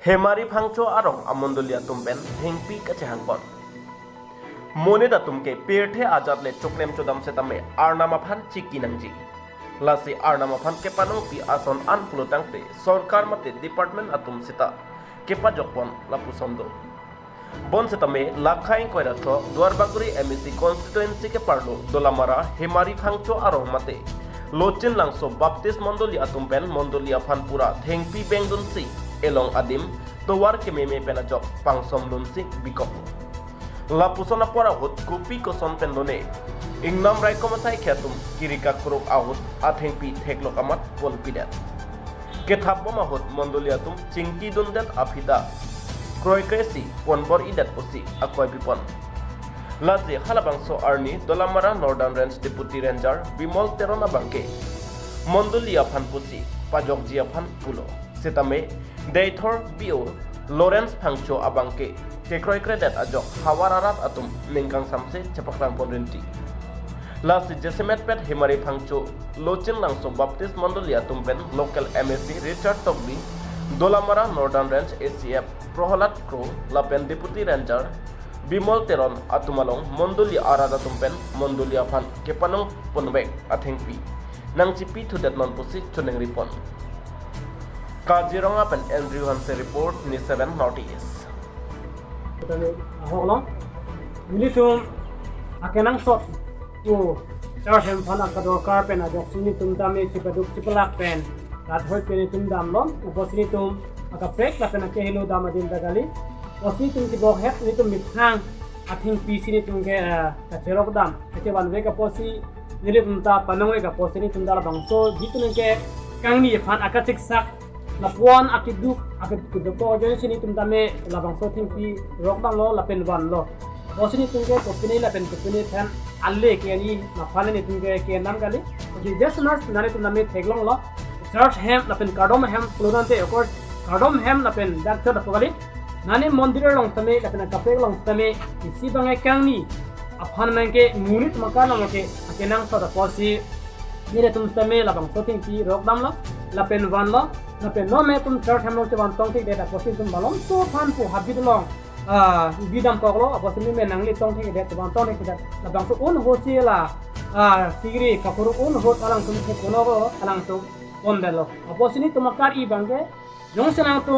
Hemari phangcho arong amondolia tumpen athengpi kachehangpon. Moneda tumke pirthe ajat le choklem chodam setame arnam aphan chiki nangji. Lasi arnam aphan kepanong pi ason an pulutangte sarkar mate department atum sita kepajokpon lapusondo. Bon setame lakhaing koiratho Duarbaguri MEC constituency ke parlo dolamara Hemari phangcho arong mate lochin langso baptis mondoli atumpen mondoli aphan pura athengpi bengdunsi elong adim towar ke meme penajok pangsom lunsi bikok lapusona pora hot kupi koson pendone ingnam rai komasai khatum kirika kuruk ahut athengpi theklok amat pon pidat kethap boma hot mondoliatum chingki dundat afida kroi kresi ponbor idat posi akoi bipon lazi halabangso arni dolamara northern range deputy ranger bimol terona bangke mondolia phan posi pajok jia phan pulo setame Deitor bio Lawrence phangcho abangke kekroi kredet ajok hawararat atum ningkang samse cepaklang ponrinti lasi jesemet pet Hemari phangcho lochin langso baptist mondolia tumpen local MEC Richard Togli dolamara northern range ACF prohalat kro lapen deputy ranger bimol teron atumalong mondolia arada tumpen mondolia phan kepanong ponbek athengpi nang cipi thudet non posi kachoningri pon Kaziranga pen Andrew Hanse report ni 7 Northeast. Ahok militum akenang sot tu charhem phana kador kar pen ajok sini tum dame sipaduk sipalak pen rat hoi pen tum dam lom uposini tum aka prek la pen ke helo dam adin dagali osi tum ki bok het ni tum mithang athengpi sini tum ke kachorok dam ke ban ve ka posi nili tum ta panong ka posi ni tum dala bangso ditun ke kangni phan akachik sak lapuan akiduk akidukto jadi sini tum tame labang so tingpi rokdang lo lapen van lo bosini tungke kopini lapen kopini than alle ke ni na phane ni tungke ke nam kali ji desmas nane tum name theglong lo church hem lapen kadom hem plurante okor kadom hem lapen dakter kali nane mondir long tame lapen kapek long tame isi bangai kangni aphan mangke munit makana moke akenang so da posi nire tum tame labang so tingpi rokdam lo lapen van lo nape no me tum church hamlo te ban tong tik data posin tum balom so phan pu habit long bidam poklo aposin me nangli tong tik data ban tong tik data na bang so un ho chi la tigri kapuru un ho alang tum ke kono go alang tu pondelo aposini tumakar i bangge jong senang tu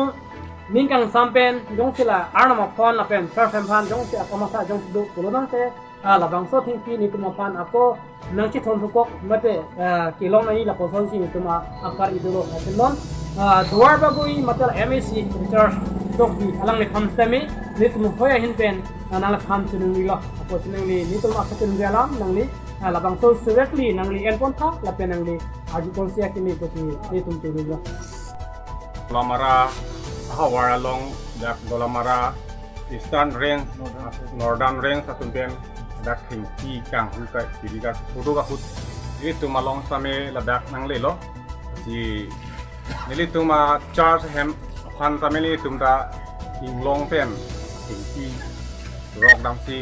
mingkang sampen jong sila arnam phone na pen church ham phan jong sila kamasa jong du kulodang te la bang so thing pi ni tum phan ako nang chi thon thukok mate kilong nai la poson si tum akar idulo hasilon Duarbaguri matal MEC Richard Togli alang le kham tame ni tum hoya hin pen nang la kham chunung lo apo chunung ni tum akatun galam nang li la bang so directly nang li elpon tha la pen nang li ajok sia kini posi ni tum tu lo dolamara hawara long dak dolamara eastern range northern range atumpen dak hingki kang hukai tiga kudu ka hut itu malong same ladak nang le lo si nili tuma charge hem phan tameli tumda inglong pen hingki rock dam si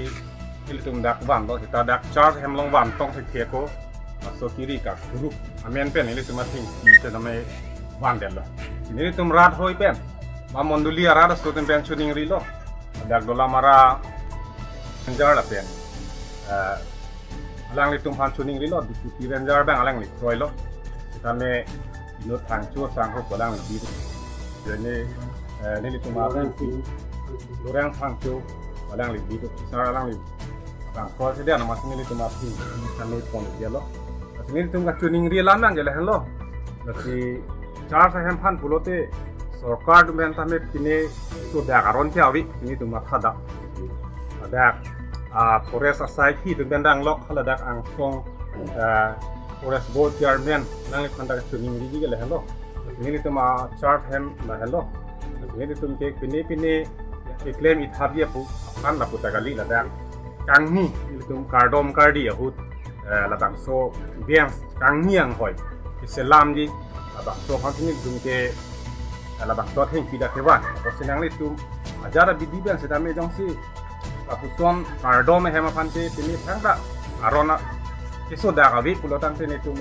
nili tum dak van lo kita dak charge hem long van tong thek ko so kiri ka group amen pen nili tuma hingki te name van del lo nili tum rat hoi pen ma monduli ara so tum pen kachoningri lo dak dolamara ranger la pen alang li tum kachoningri lo deputy ranger bang alang li troi lo tame ino phangcho sang ho kolang bi jene nili tuma ranki lorang phangcho kolang li bi sar alang li bang ko se dia na mas nili tuma phi tame pon dia lo nili tum kachoningri lamang gele hen lo nasi char sa hem phan pulote sarkar men tame pine to da garon chawi ni tuma thada adak forest asai hi dendang lok haladak ang song forest board chairman nang khanda kachoningri gi gele hello ni tuma chart hem la hello ni tum ke pine ke claim it habia pu kan la putagali la dak kangni ni tum kardom kardi ahut la bang so biang kangni ang hoi selam ji la bang so kan ni tum ke la bang so thing pida ke wan ko sinang li tum ajara bidi biang sedame jong si apuson kardom hem aphan te pine thang da arona Iso da kavi pulotang sini tu